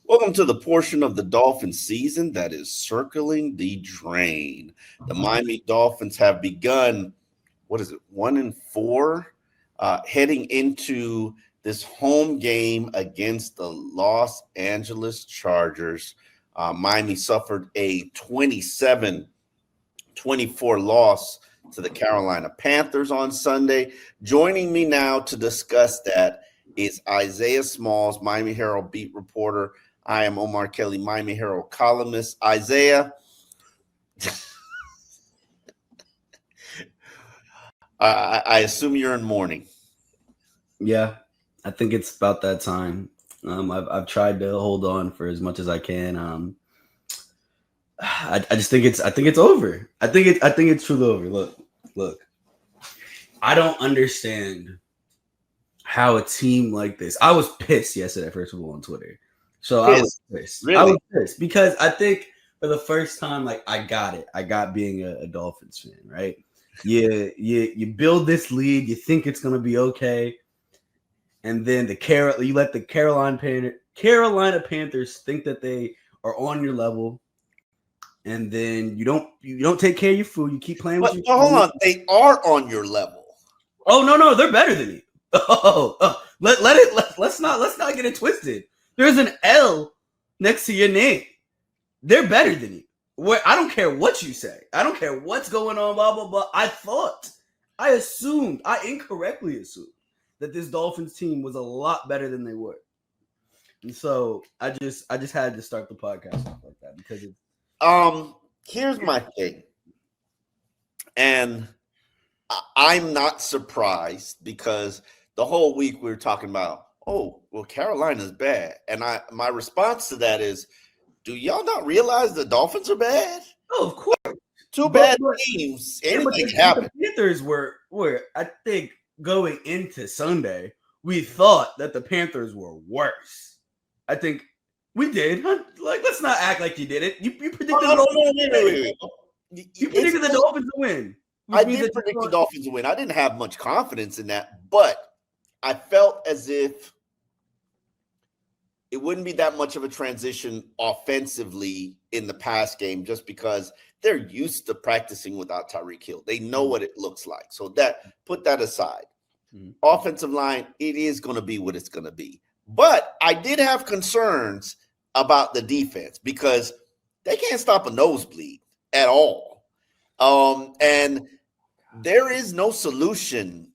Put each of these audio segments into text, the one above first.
Welcome to the portion of the Dolphins season that is circling the drain. The Miami Dolphins have begun, what is it, 1-4, heading into this home game against the Los Angeles Chargers. Miami suffered a 27-24 loss to the Carolina Panthers on Sunday. Joining me now to discuss that is Isaiah Smalls, Miami Herald beat reporter. I am Omar Kelly, Miami Herald columnist. Isaiah, I assume you're in mourning. Yeah, I think it's about that time. I've tried to hold on for as much as I can. I just think it's over. I think it's truly over. Look. I don't understand how a team like this. I was pissed yesterday, first of all, on Twitter. So I was Pissed. pissed. I Really? was pissed because I think for the first time, like I got it. I got being a Dolphins fan, right? You build this lead, you think it's gonna be okay, and then you let the Carolina Panthers think that they are on your level, and then you don't take care of your food. You keep playing with But your hold food. on, they are on your level. Oh no, they're better than you. Let's not get it twisted. There's an L next to your name. They're better than you. I don't care what you say. I don't care what's going on. Blah blah blah. I incorrectly assumed that this Dolphins team was a lot better than they were, and so I just had to start the podcast off like that because it's Here's my thing, and I'm not surprised because the whole week we were talking about, oh, well, Carolina's bad, and my response to that is, do y'all not realize the Dolphins are bad? oh of course. Two But, bad but teams, Yeah, but anything can the happen. Panthers were I think going into Sunday, we thought that the Panthers were worse. I think we did. Huh? Like, let's not act like you did it. You predicted Oh, no, the no, Dolphins no, to wait, win. wait, wait. You It's predicted the Dolphins to win, I which means did that predict the Dolphins to win. I didn't have much confidence in that, but I felt as if it wouldn't be that much of a transition offensively in the pass game just because they're used to practicing without Tyreek Hill. They know what it looks like. So that put that aside. Offensive line, it is going to be what it's going to be. But I did have concerns about the defense because they can't stop a nosebleed at all. And there is no solution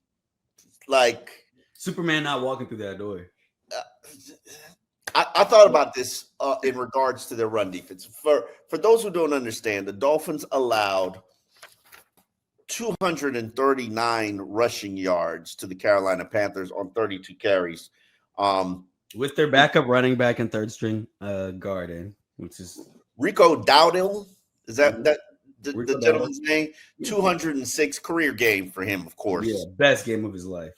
like Superman not walking through that door. I thought about this in regards to their run defense. For those who don't understand, the Dolphins allowed 239 rushing yards to the Carolina Panthers on 32 carries. With their backup running back and third string guard which is Rico Dowdle, is that Rico the Dowdle. gentleman's name? 206 career game for him, of course. Yeah, best game of his life.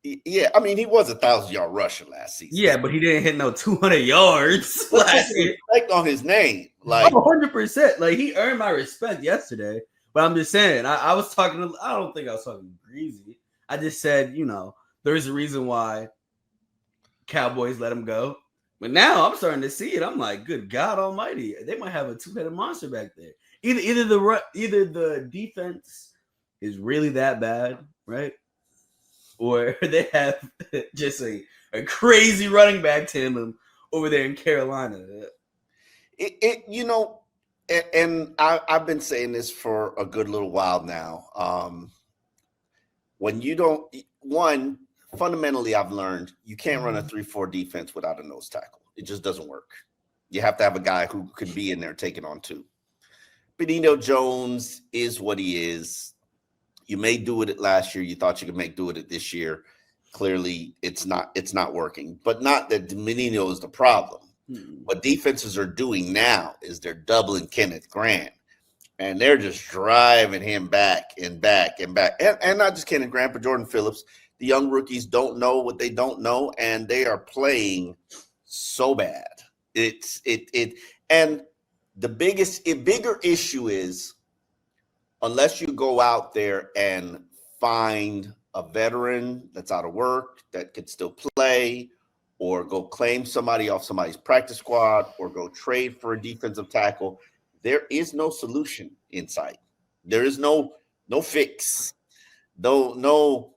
Yeah, I mean, he was 1,000-yard rusher last season. Yeah, but he didn't hit no 200 yards last year. Respect on his name. Like, 100%. Like, he earned my respect yesterday. But I'm just saying, I was talking, I don't think I was talking greasy. I just said, there's a reason why Cowboys let him go. But now I'm starting to see it. I'm like, good God Almighty, they might have a two-headed monster back there. Either the defense is really that bad, right? Or they have just a crazy running back tandem over there in Carolina. And I've been saying this for a good little while now. When you don't, fundamentally, I've learned you can't run a 3-4 defense without a nose tackle. It just doesn't work. You have to have a guy who can be in there taking on two. Benito Jones is what he is. You may do it last year. You thought you could do it this year. Clearly, it's not working. But not that Benito is the problem. What defenses are doing now is they're doubling Kenneth Grant. And they're just driving him back and back and back. And not just Kenneth Grant, but Jordan Phillips. The young rookies don't know what they don't know, and they are playing so bad. And the bigger issue is unless you go out there and find a veteran that's out of work that could still play, or go claim somebody off somebody's practice squad or go trade for a defensive tackle, there is no solution in sight. There is no fix. No,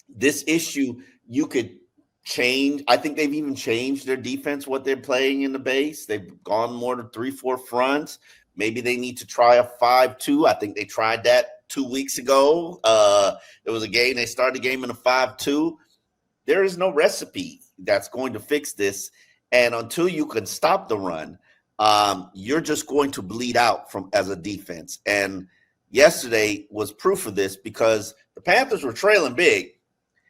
this issue you could change. I think they've even changed their defense, what they're playing in the base. They've gone more to 3-4 fronts. Maybe they need to try a 5-2. I think they tried that 2 weeks ago. There was a game, they started the game in a 5-2. There is no recipe that's going to fix this. And until you can stop the run, you're just going to bleed out as a defense. And yesterday was proof of this because the Panthers were trailing big.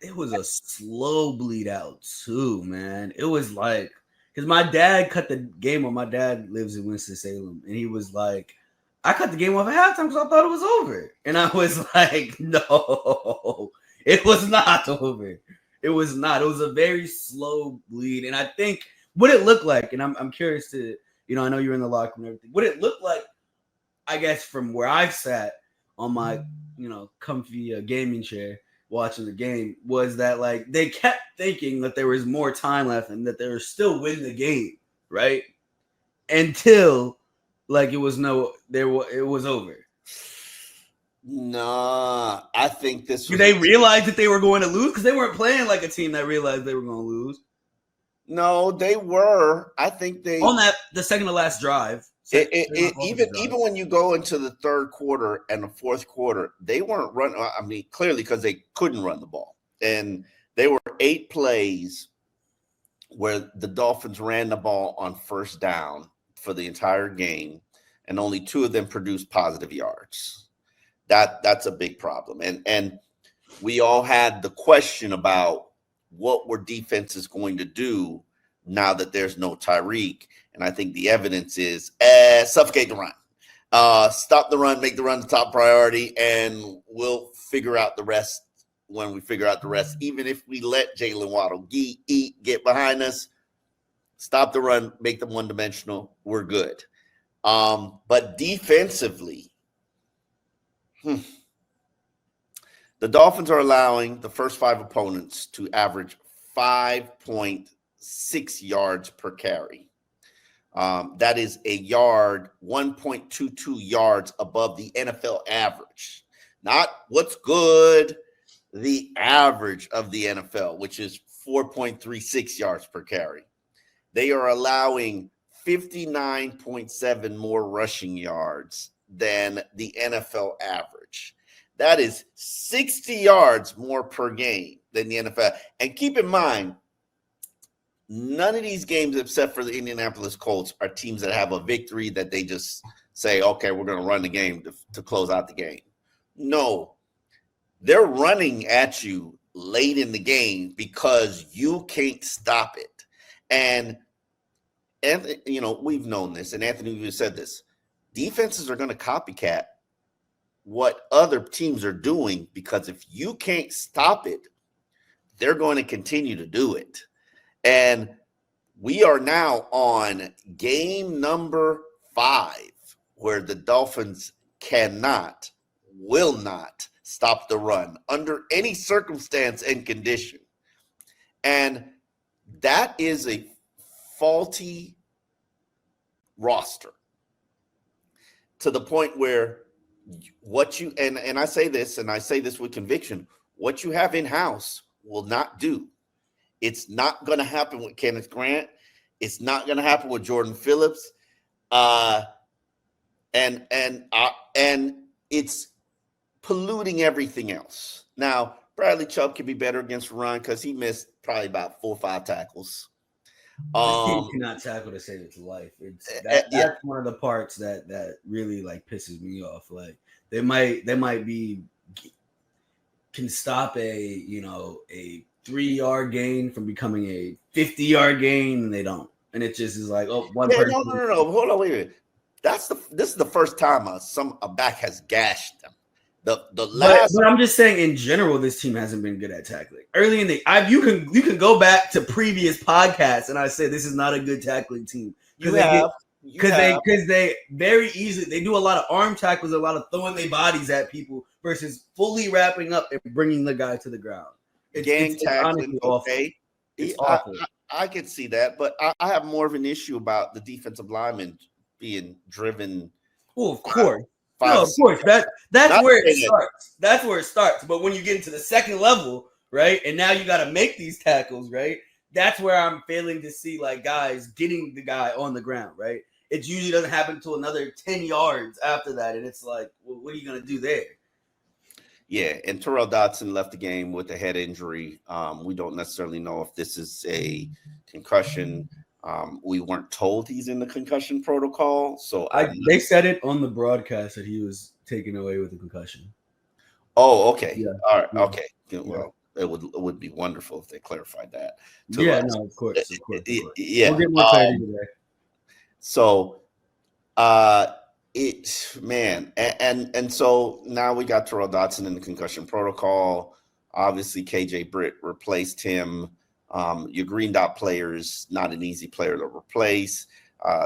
It was a slow bleed out too, man. It was like, because my dad cut the game off. My dad lives in Winston-Salem, and he was like, I cut the game off at halftime because I thought it was over. And I was like, no, it was not over. It was not. It was a very slow bleed. And I think what it looked like, and I'm curious to, I know you're in the locker room and everything. What it looked like, I guess, from where I sat on my, comfy gaming chair watching the game, was that like they kept thinking that there was more time left and that they were still winning the game, right? Until like it was over. Nah, I think this. Did they realize that they were going to lose? Because they weren't playing like a team that realized they were going to lose. No, they were. I think they on the second to last drive. Even when you go into the third quarter and the fourth quarter, they weren't running. I mean, clearly because they couldn't run the ball, and they were 8 plays where the Dolphins ran the ball on first down for the entire game, and only 2 of them produced positive yards. That's a big problem, and we all had the question about what were defenses going to do now that there's no Tyreek. And I think the evidence is suffocate the run. Stop the run, make the run the top priority, and we'll figure out the rest when we figure out the rest. Even if we let Jalen Waddle get behind us, stop the run, make them one-dimensional, we're good. But defensively, the Dolphins are allowing the first 5 opponents to average 5.6 yards per carry. That is 1.22 yards above the NFL average. Not what's good, the average of the NFL, which is 4.36 yards per carry. They are allowing 59.7 more rushing yards than the NFL average. That is 60 yards more per game than the NFL. And keep in mind, none of these games, except for the Indianapolis Colts, are teams that have a victory that they just say, okay, we're going to run the game to close out the game. No, they're running at you late in the game because you can't stop it. And we've known this, and Anthony even said this. Defenses are going to copycat what other teams are doing because if you can't stop it, they're going to continue to do it. And we are now on game number 5 where the Dolphins will not stop the run under any circumstance and condition. And that is a faulty roster to the point where and I say this, and I say this with conviction, what you have in-house will not do. It's not going to happen with Kenneth Grant. It's not going to happen with Jordan Phillips. And it's polluting everything else. Now, Bradley Chubb can be better against run because he missed probably about 4 or 5 tackles. He cannot tackle to save its life. That's one of the parts that really like pisses me off. Like they might can stop a 3-yard gain from becoming a 50-yard gain, and they don't. And it just is like, one person. No. Hold on, wait a minute. This is the first time a back has gashed them. But I'm just saying in general, this team hasn't been good at tackling. Early in you can go back to previous podcasts, and I said this is not a good tackling team because they very easily they do a lot of arm tackles, a lot of throwing their bodies at people versus fully wrapping up and bringing the guy to the ground. Gang tackling, okay. It's awful. I could see that, but I have more of an issue about the defensive lineman being driven. Well, of course. Five, No, of course. That's Not where it saying starts. That's where it starts. But when you get into the second level, right, and now you got to make these tackles, right? That's where I'm failing to see like guys getting the guy on the ground, right? It usually doesn't happen until another 10 yards after that, and it's like, well, what are you gonna do there? Yeah, and Terrell Dotson left the game with a head injury. We don't necessarily know if this is a concussion. We weren't told he's in the concussion protocol, so They said it on the broadcast that he was taken away with a concussion. Oh, okay. Yeah. All right. Yeah. Okay. Well, it would be wonderful if they clarified that. Yeah, us. no, of course. Yeah. We'll get more clarity today. So, and so now we got Terrell Dotson in the concussion protocol. Obviously, KJ Britt replaced him. Your green dot player is not an easy player to replace.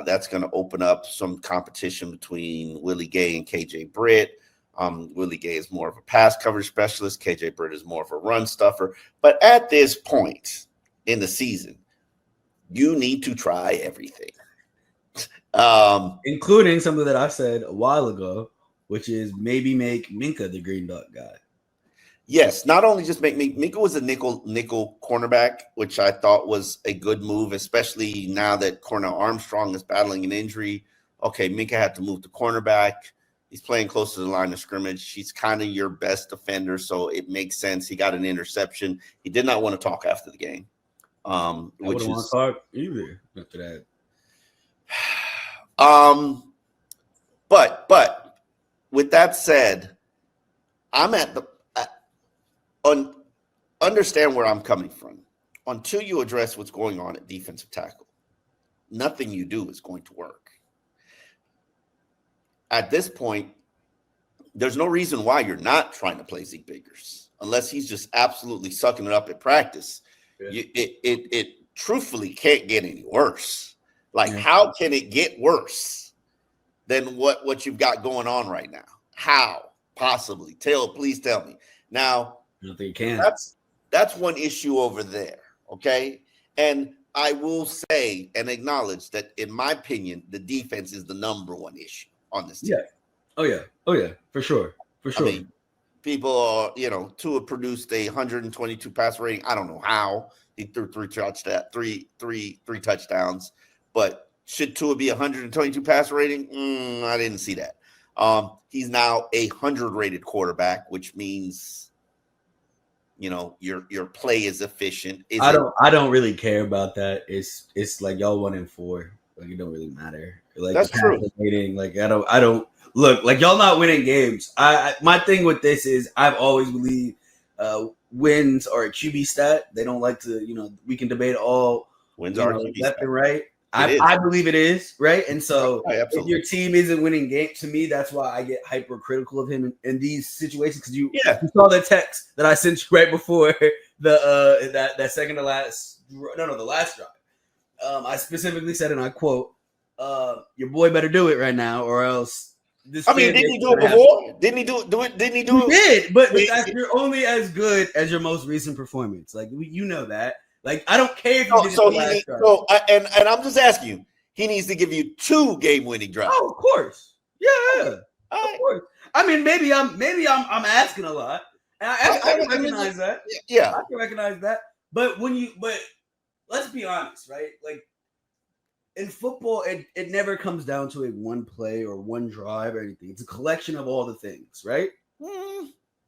That's going to open up some competition between Willie Gay and KJ Britt. Willie Gay is more of a pass coverage specialist. KJ Britt is more of a run stuffer. But at this point in the season, you need to try everything. Including something that I said a while ago, which is maybe make Minka the green dot guy. Yes, not only just make Minka was a nickel cornerback, which I thought was a good move, especially now that Cornell Armstrong is battling an injury. Okay, Minka had to move to cornerback. He's playing close to the line of scrimmage. He's kind of your best defender, so it makes sense. He got an interception. He did not want to talk after the game. I wouldn't want to talk either after that. But with that said, I'm understand where I'm coming from. Until you address what's going on at defensive tackle, nothing you do is going to work. At this point, there's no reason why you're not trying to play Zeke Biggers, unless he's just absolutely sucking it up at practice. Yeah. It truthfully can't get any worse. Like, how can it get worse than what you've got going on right now? How possibly? Please tell me. Now, I don't think you can. That's one issue over there. Okay. And I will say and acknowledge that, in my opinion, the defense is the number one issue on this team. Yeah. Oh yeah. For sure. I mean, people are, Tua produced a 122 pass rating. I don't know how he threw three touchdowns, but should Tua be 122 pass rating? I didn't see that. He's now a 100 rated quarterback, which means, your play is efficient. I don't really care about that. It's like y'all 1-4. Like, it don't really matter. Like, that's true. Rating, like, I don't look like y'all not winning games. My thing with this is I've always believed wins are a QB stat. They don't like to, we can debate all wins are QB left stat. And right. I believe it is, right? And so if your team isn't winning games, to me, that's why I get hypercritical of him in these situations, because you saw the text that I sent you right before the that second to last the last drive. I specifically said, and I quote, your boy better do it right now, or else this. Didn't he do it before? Didn't he do it? Didn't he do it? He did, but you're only as good as your most recent performance. Like, you know that. Like, I don't care if you did it the last drive. And I'm just asking you, he needs to give you 2 game-winning drives. Oh, of course. Yeah. Of course. I mean, maybe I'm asking a lot. And I can recognize that. Yeah. I can recognize that. But let's be honest, right? Like, in football, it never comes down to a one play or one drive or anything. It's a collection of all the things, right?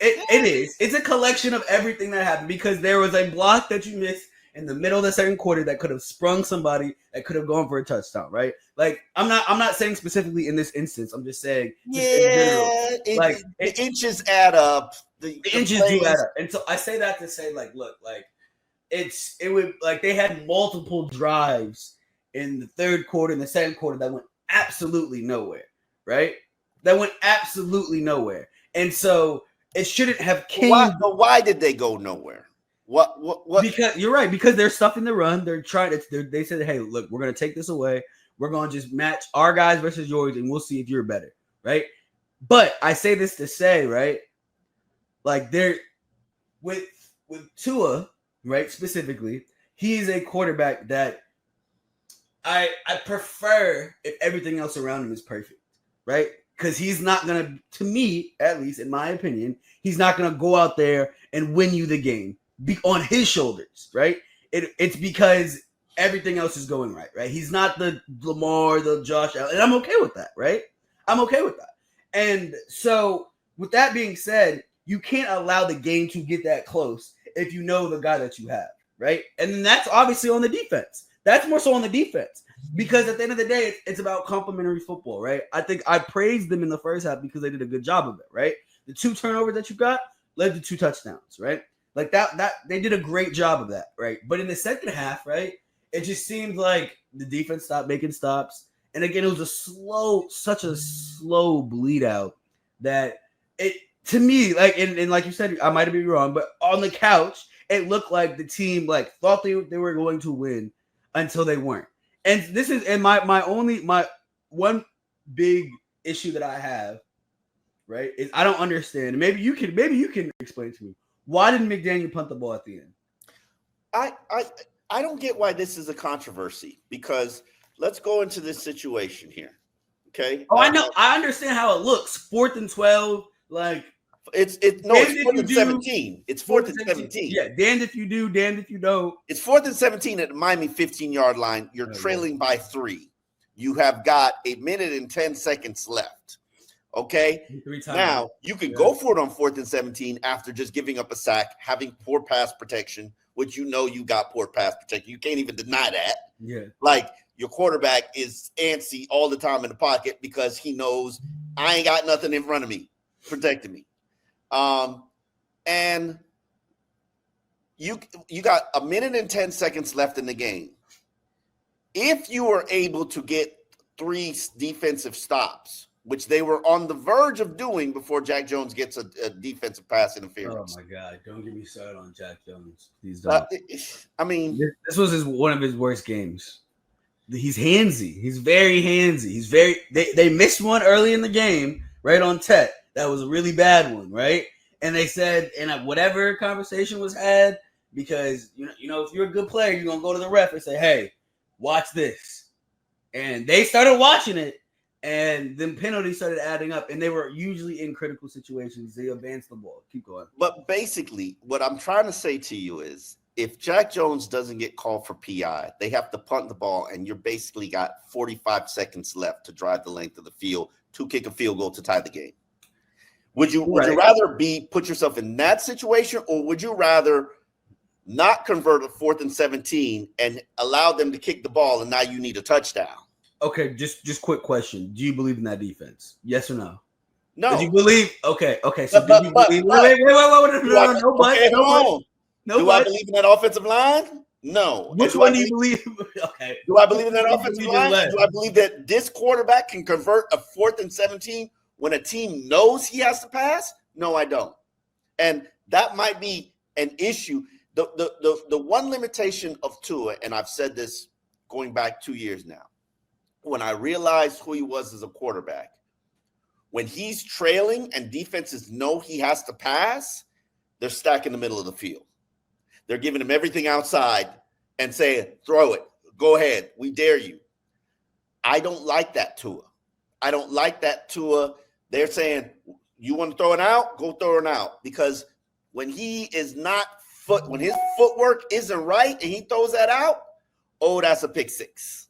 It is. It's a collection of everything that happened, because there was a block that you missed in the middle of the second quarter that could have sprung somebody, that could have gone for a touchdown, right? Like, I'm not saying specifically in this instance. I'm just saying, in general, the inches add up. The inches do add up, and so I say that to say, like, look, like, it would, like, they had multiple drives in the third quarter and the second quarter that went absolutely nowhere, right? That went absolutely nowhere, and so it shouldn't have came. Why did they go nowhere? What? Because you're right. Because they're stuffing the run. They're trying to. They said, "Hey, look, we're going to take this away. We're going to just match our guys versus yours, and we'll see if you're better." Right. But I say this to say, right, like, they're with Tua, right, specifically, he's a quarterback that I prefer if everything else around him is perfect, right? Because he's not gonna, to me, at least in my opinion, he's not gonna go out there and win you the game on his shoulders, right? It's because everything else is going right? He's not the Lamar, the Josh Allen, and I'm okay with that, right? I'm okay with that. And so, with that being said, you can't allow the game to get that close if you know the guy that you have, right? And then that's obviously on the defense. That's more so on the defense because at the end of the day, it's about complimentary football, right? I think I praised them in the first half because they did a good job of it, right? The 2 turnovers that you got led to 2 touchdowns, right? Like that they did a great job of that, right? But in the second half, right, it just seemed like the defense stopped making stops. And again, it was such a slow bleed out that it, to me, like, and like you said, I might have been wrong, but on the couch, it looked like the team like thought they were going to win until they weren't. And this is, and my one big issue that I have, right, is I don't understand. Maybe you can explain to me, why didn't McDaniel punt the ball at the end? I don't get why this is a controversy, because let's go into this situation here. Okay. Oh, I know. I understand how it looks. 4th and 12, like it's 4th and 17. It's 4th and 17. Yeah, damned if you do, damned if you don't. It's 4th and 17 at the Miami 15-yard line. You're trailing by 3. You have got 1 minute and 10 seconds left. Okay. Now you can go for it on 4th and 17 after just giving up a sack, having poor pass protection, which you got poor pass protection. You can't even deny that. Yeah. Like, your quarterback is antsy all the time in the pocket because he knows I ain't got nothing in front of me protecting me. And you got 1 minute and 10 seconds left in the game. If you were able to get 3 defensive stops, which they were on the verge of doing before Jack Jones gets a defensive pass interference. Oh my God! Don't get me started on Jack Jones. Please don't. I mean, this was one of his worst games. He's handsy. He's very handsy. They missed one early in the game, right on Tet. That was a really bad one, right? And they said, and whatever conversation was had, because you know, if you're a good player, you're gonna go to the ref and say, "Hey, watch this." And they started watching it, and then penalties started adding up, and they were usually in critical situations. They advanced the ball. Keep going. But basically, what I'm trying to say to you is, if Jack Jones doesn't get called for PI, they have to punt the ball, and you're basically got 45 seconds left to drive the length of the field to kick a field goal to tie the game. Would you rather put yourself in that situation, or would you rather not convert a 4th and 17 and allow them to kick the ball, and now you need a touchdown? Okay, just quick question. Do you believe in that defense? Yes or no? No. Did you believe? Okay. So did you believe? Wait. No, but. No, do I believe in that offensive line? No. Which one do you believe? Okay. Do I believe in that offensive line? Do I believe that this quarterback can convert a 4th and 17 when a team knows he has to pass? No, I don't. And that might be an issue. The one limitation of Tua, and I've said this going back 2 years now, when I realized who he was as a quarterback, when he's trailing and defenses know he has to pass, they're stacking the middle of the field. They're giving him everything outside and saying, throw it. Go ahead. We dare you. I don't like that Tua. I don't like that Tua. They're saying, you want to throw it out? Go throw it out. Because when he is not when his footwork isn't right and he throws that out, oh, that's a pick 6.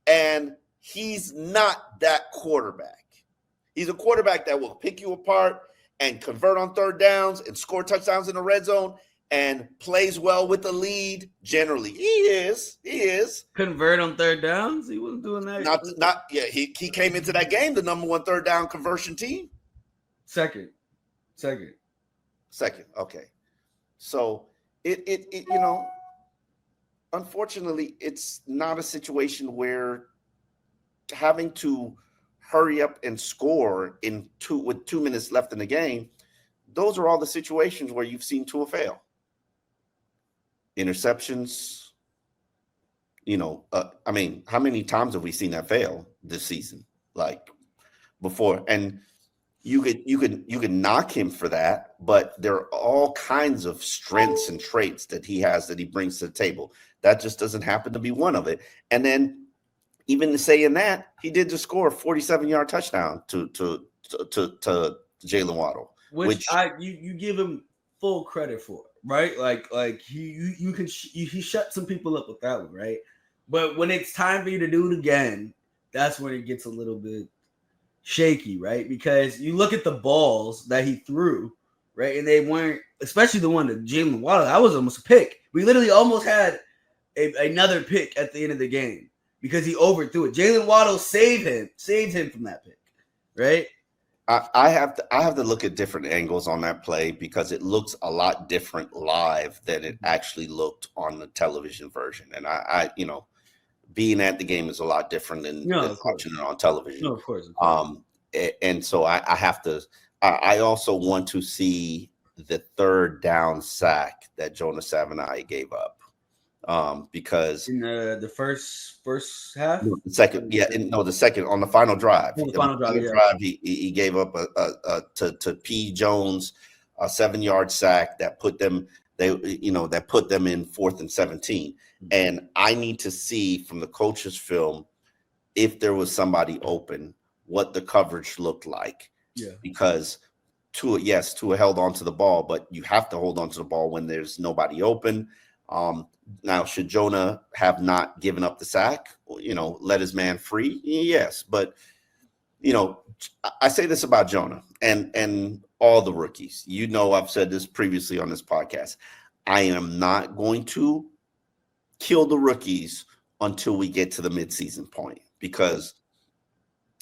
And he's not that quarterback. He's a quarterback that will pick you apart and convert on 3rd downs and score touchdowns in the red zone and plays well with the lead. Generally, he is. Convert on 3rd downs? He wasn't doing that. He came into that game the number 1 3rd down conversion team. Second. Okay. So it unfortunately, it's not a situation where having to hurry up and score with 2 minutes left in the game. Those are all the situations where you've seen Tua fail. Interceptions. I mean, how many times have we seen that fail this season? Like before, and you could knock him for that, but there are all kinds of strengths and traits that he has that he brings to the table. That just doesn't happen to be one of it. And then even saying that, he did just score a 47-yard touchdown to Jalen Waddle, which you give him full credit for, right? Like he shut some people up with that one, right? But when it's time for you to do it again, that's when it gets a little bit shaky, right? Because you look at the balls that he threw, right, and they weren't, especially the one that Jalen Waddle, that was almost a pick. We literally almost had another pick at the end of the game because he overthrew it. Jalen Waddle saved him from that pick, right? I have to look at different angles on that play because it looks a lot different live than it actually looked on the television version. And I being at the game is a lot different than watching it on television. No, of course. And so I have to. I also want to see the third down sack that Jonah Savanaugh gave up. Because in the first half, the second, the second on the final drive. The final drive, he gave up to P. Jones a 7-yard sack that put them in 4th and 17. And I need to see from the coach's film if there was somebody open, what the coverage looked like. Yeah, because Tua held on to the ball, but you have to hold on to the ball when there's nobody open. Now, should Jonah have not given up the sack, let his man free? Yes. But, I say this about Jonah and all the rookies. I've said this previously on this podcast. I am not going to kill the rookies until we get to the midseason point because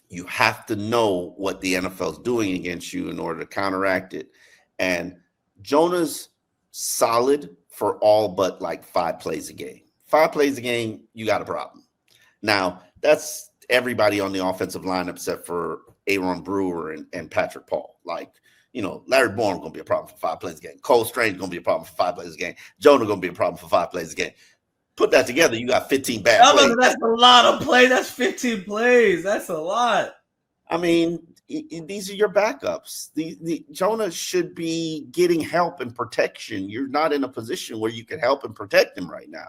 you have to know what the NFL is doing against you in order to counteract it. And Jonah's solid for all but like 5 plays a game. 5 plays a game, you got a problem. Now, that's everybody on the offensive line except for Aaron Brewer and Patrick Paul. Like, Larry Bourne going to be a problem for 5 plays a game. Cole Strange going to be a problem for 5 plays a game. Jonah going to be a problem for 5 plays a game. Put that together, you got 15 bad plays. That's a lot of plays. That's 15 plays. That's a lot. I mean, these are your backups. The Jonah should be getting help and protection. You're not in a position where you can help and protect him right now.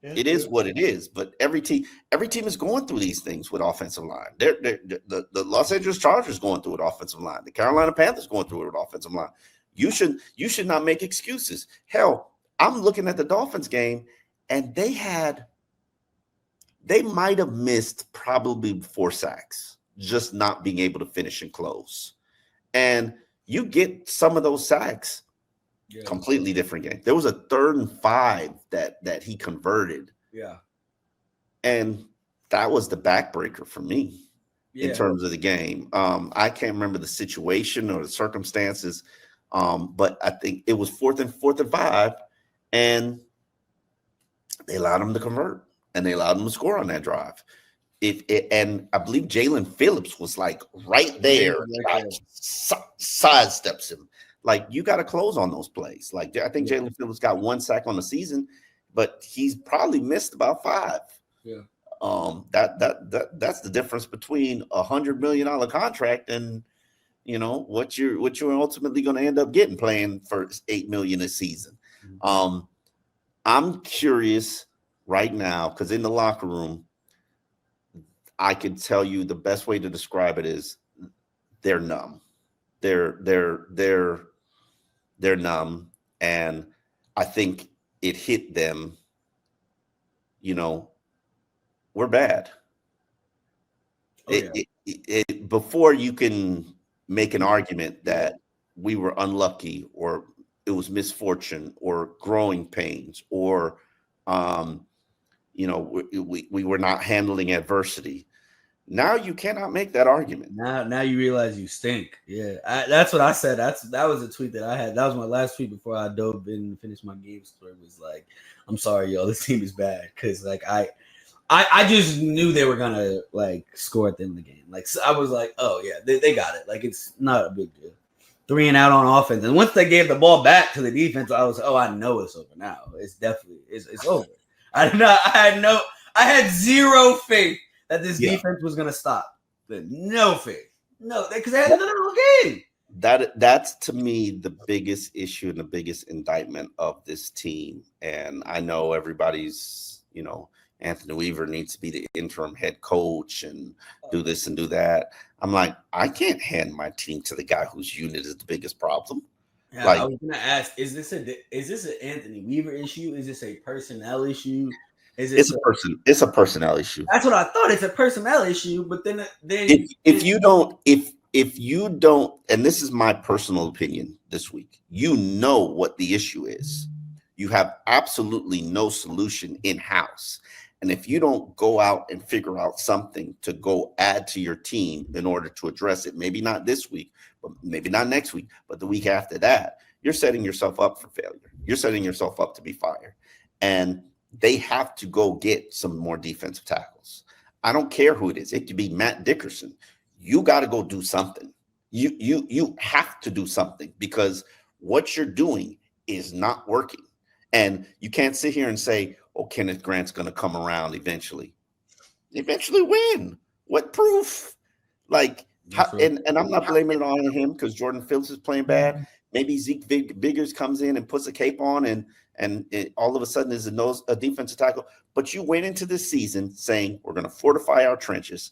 Yeah, it is what it is. But every team is going through these things with offensive line. The Los Angeles Chargers going through it offensive line. The Carolina Panthers going through it with offensive line. You should not make excuses. Hell, I'm looking at the Dolphins game, and they might have missed probably 4 sacks. Just not being able to finish and close. And you get some of those sacks, completely different game. There was a 3rd and 5 that he converted. Yeah. And that was the backbreaker for me in terms of the game. I can't remember the situation or the circumstances, but I think it was 4th and 5, and they allowed him to convert, and they allowed him to score on that drive. And I believe Jalen Phillips was like right there, sidesteps him. Like, you got to close on those plays. Like, I think Jalen Phillips got 1 sack on the season, but he's probably missed about 5. Yeah. That's the difference between $100 million contract and what you're ultimately going to end up getting playing for $8 million a season. Mm-hmm. I'm curious right now because in the locker room, I could tell you the best way to describe it is they're numb. They're numb, and I think it hit them. We're bad. Before you can make an argument that we were unlucky or it was misfortune or growing pains or we were not handling adversity. Now you cannot make that argument. Now you realize you stink. Yeah, that's what I said. That was a tweet that I had. That was my last tweet before I dove in and finished my game story. Was like, I'm sorry, y'all. This team is bad because like I just knew they were gonna like score at the end of the game. Like so I was like, oh yeah, they got it. Like it's not a big deal. 3 and out on offense, and once they gave the ball back to the defense, I was I know it's over now. It's definitely it's over. I had zero faith that this defense was going to stop. No faith. No, because they had another game. That's to me the biggest issue and the biggest indictment of this team. And I know everybody's, Anthony Weaver needs to be the interim head coach and do this and do that. I'm like, I can't hand my team to the guy whose unit is the biggest problem. Yeah, I was gonna ask: is this an Anthony Weaver issue? Is this a personnel issue? It's a personnel issue. That's what I thought. It's a personnel issue. But then if you don't, and this is my personal opinion this week, what the issue is. You have absolutely no solution in-house. And if you don't go out and figure out something to go add to your team in order to address it, maybe not this week, but maybe not next week, but the week after that, you're setting yourself up for failure. You're setting yourself up to be fired. And they have to go get some more defensive tackles. I don't care who it is. It could be Matt Dickerson. You got to go do something. You have to do something because what you're doing is not working. And you can't sit here and say, oh, Kenneth Grant's going to come around eventually. Eventually when? What proof? And I'm not blaming it on him because Jordan Phillips is playing bad. Maybe Zeke Biggers comes in and puts a cape on and it all of a sudden is a defensive tackle. But you went into this season saying we're going to fortify our trenches.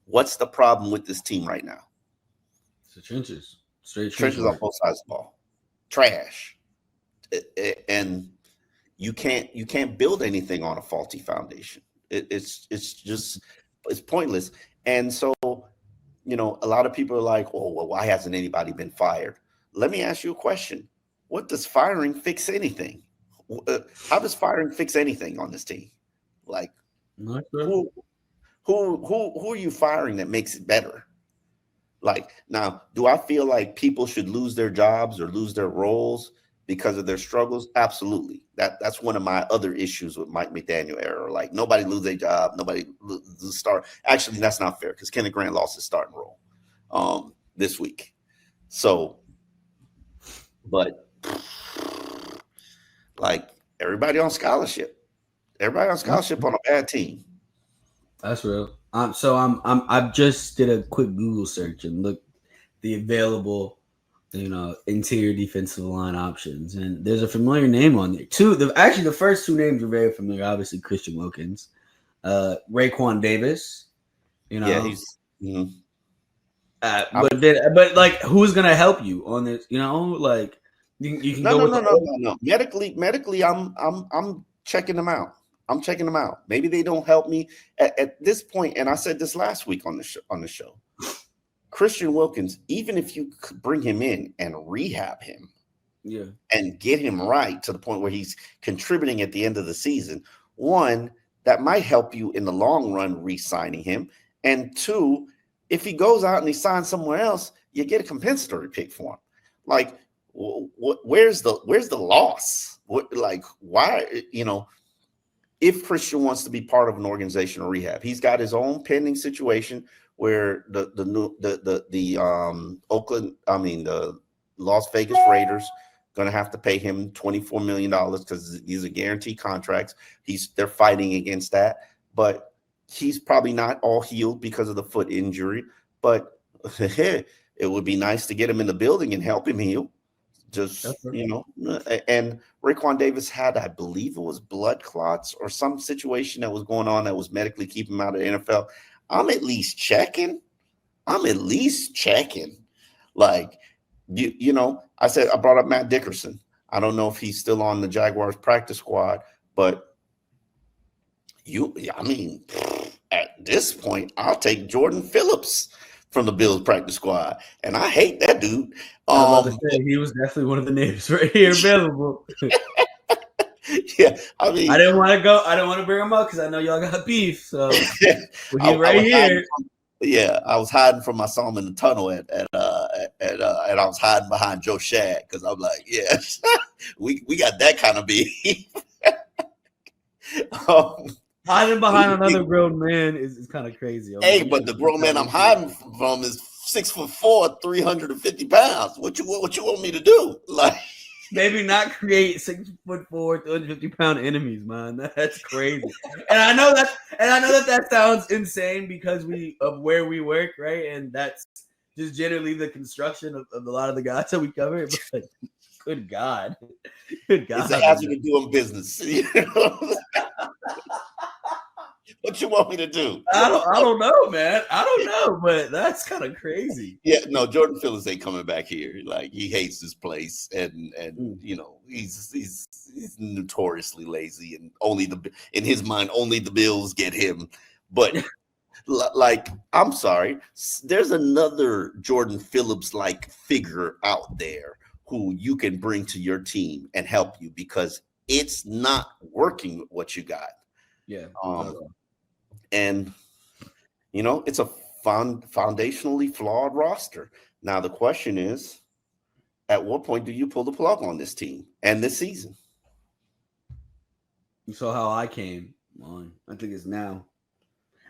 What's the problem with this team right now? It's the trenches. Straight trenches on both sides of the ball. Trash. And you can't build anything on a faulty foundation. It's pointless. And so, a lot of people are like, oh, well, why hasn't anybody been fired? Let me ask you a question. What does firing fix anything? How does firing fix anything on this team? Like, who are you firing that makes it better? Like, now, do I feel like people should lose their jobs or lose their roles because of their struggles? Absolutely. That's one of my other issues with Mike McDaniel era. Like, nobody lose their job, nobody lose start. Actually, that's not fair because Kenneth Grant lost his starting role this week. So, but like everybody on scholarship on a bad team. That's real. I just did a quick Google search and looked the available, interior defensive line options, and there's a familiar name on there. The first two names are very familiar. Obviously, Christian Wilkins, Raekwon Davis. Yeah, he's. Mm-hmm. But like, who's gonna help you on this? Like you can go. No. Medically, I'm checking them out. Maybe they don't help me at this point. And I said this last week on the show. Christian Wilkins, even if you could bring him in and rehab him, and get him right to the point where he's contributing at the end of the season, one, that might help you in the long run re-signing him, and two, if he goes out and he signs somewhere else, you get a compensatory pick for him. Like, where's the loss? Why? If Christian wants to be part of an organization or rehab, he's got his own pending situation where the Las Vegas Raiders going to have to pay him $24 million because these are guaranteed contracts. They're fighting against that, but he's probably not all healed because of the foot injury. But it would be nice to get him in the building and help him heal. And Raekwon Davis had, I believe it was blood clots or some situation that was going on that was medically keeping him out of the NFL. I'm at least checking. Like, I said, I brought up Matt Dickerson. I don't know if he's still on the Jaguars practice squad, but at this point, I'll take Jordan Phillips from the Bills practice squad, and I hate that dude. I was about to say, he was definitely one of the names right here available. Yeah, I didn't want to go. I didn't want to bring him up because I know y'all got beef. So right here. I was hiding from. I saw him in the tunnel and I was hiding behind Joe Shad because I'm like, yeah, we got that kind of beef. Hiding behind another grown man is kind of crazy. But the grown man I'm hiding from is 6'4", 350 pounds. What you want me to do? Like, Maybe not create 6'4", 250-pound enemies, man. That's crazy. And I know that sounds insane because of where we work, right? And that's just generally the construction of a lot of the guys that we cover. But good God. Good God. It's a hazard of doing business. What you want me to do? I don't know, man. I don't know, but that's kind of crazy. Yeah, no, Jordan Phillips ain't coming back here. Like, he hates this place, and he's notoriously lazy, and in his mind only the Bills get him. But like, I'm sorry, there's another Jordan Phillips like figure out there who you can bring to your team and help you, because it's not working with what you got. Yeah. And it's a foundationally flawed roster. Now the question is, at what point do you pull the plug on this team and this season? You saw how I came on. I think it's now.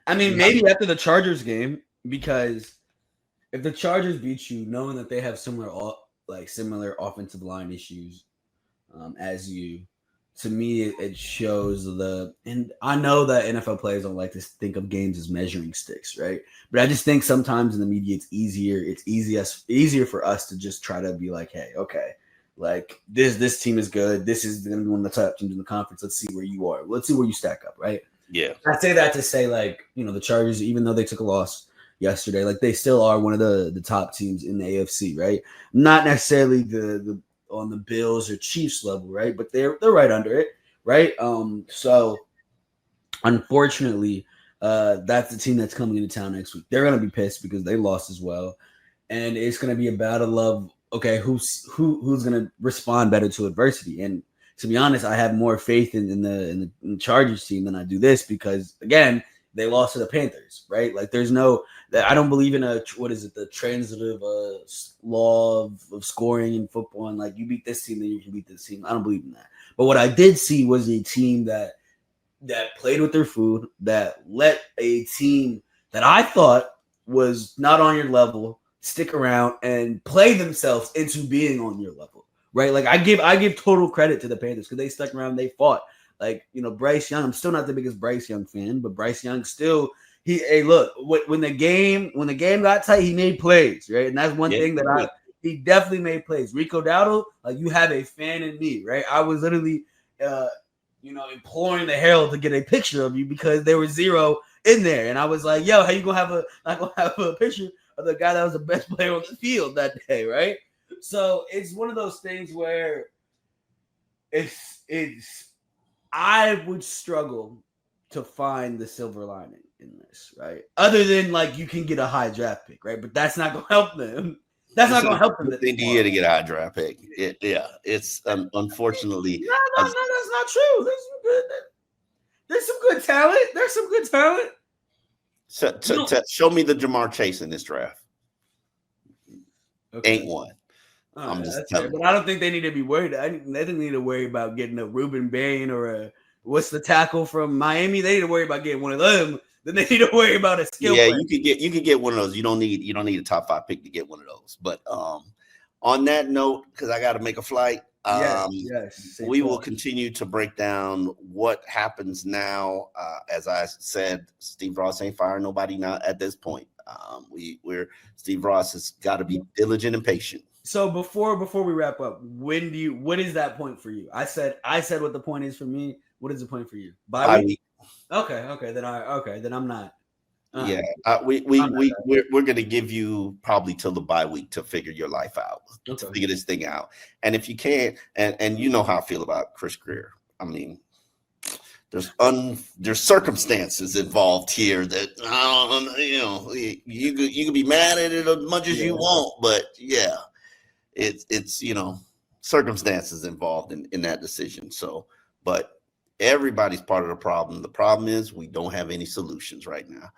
I mean, maybe after the Chargers game, because if the Chargers beat you, knowing that they have similar offensive line issues as you, to me, it shows and I know that NFL players don't like to think of games as measuring sticks, right? But I just think sometimes in the media, it's easier for us to just try to be like, hey, okay, like this team is good. This is going to be one of the top teams in the conference. Let's see where you are. Let's see where you stack up, right? Yeah. I say that to say, like, the Chargers, even though they took a loss yesterday, like they still are one of the top teams in the AFC, right? Not necessarily the on the Bills or Chiefs level, right? But they're right under it, right? So unfortunately, that's the team that's coming into town next week. They're gonna be pissed because they lost as well, and it's gonna be a battle of, okay, who's gonna respond better to adversity. And to be honest, I have more faith in the Chargers team than I do this, because again, they lost to the Panthers, right? Like I don't believe in the transitive law of scoring in football, and like you beat this team, then you can beat this team. I don't believe in that. But what I did see was a team that played with their food, that let a team that I thought was not on your level stick around and play themselves into being on your level, right? Like I give total credit to the Panthers because they stuck around, they fought. Like, Bryce Young, I'm still not the biggest Bryce Young fan, but Bryce Young still, when the game got tight, he made plays, right? And that's one thing that he definitely made plays. Rico Dowdle, like, you have a fan in me, right? I was literally, imploring the Herald to get a picture of you because there was zero in there, and I was like, "Yo, how you gonna have a picture of the guy that was the best player on the field that day, right?" So it's one of those things where I would struggle to find the silver lining in this, right? Other than, like, you can get a high draft pick, right? But that's not going to help them. That's not going to help them. Indiana to get a high draft pick. It's unfortunately. No, that's not true. There's some good talent. There's some good talent. Show me the Jamar Chase in this draft. Okay. Ain't one. I'm just telling you. But I don't think they need to be worried. They didn't need to worry about getting a Reuben Bain or what's the tackle from Miami. They need to worry about getting one of them. Then they need to worry about a skill player. You could get one of those. You don't need a top 5 pick to get one of those. But on that note, because I got to make a flight, we will continue to break down what happens now. As I said, Steve Ross ain't firing nobody now at this point. Steve Ross has got to be diligent and patient. So before we wrap up, what is that point for you? I said what the point is for me. What is the point for you? Bye week? Okay. Then I'm not. We're gonna give you probably till the bye week to figure your life out, to figure this thing out. And if you can't, and you know how I feel about Chris Greer. I mean, there's circumstances involved here that you can be mad at it as much as you want, but it's circumstances involved in that decision. So, but everybody's part of the problem. The problem is we don't have any solutions right now.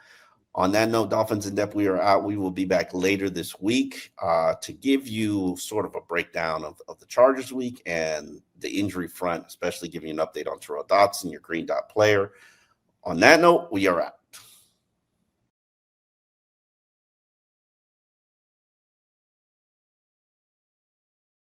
On that note, Dolphins in Depth, we are out. We will be back later this week to give you sort of a breakdown of the Chargers week and the injury front, especially giving you an update on Terrell Dodson, your Green Dot player. On that note, we are out.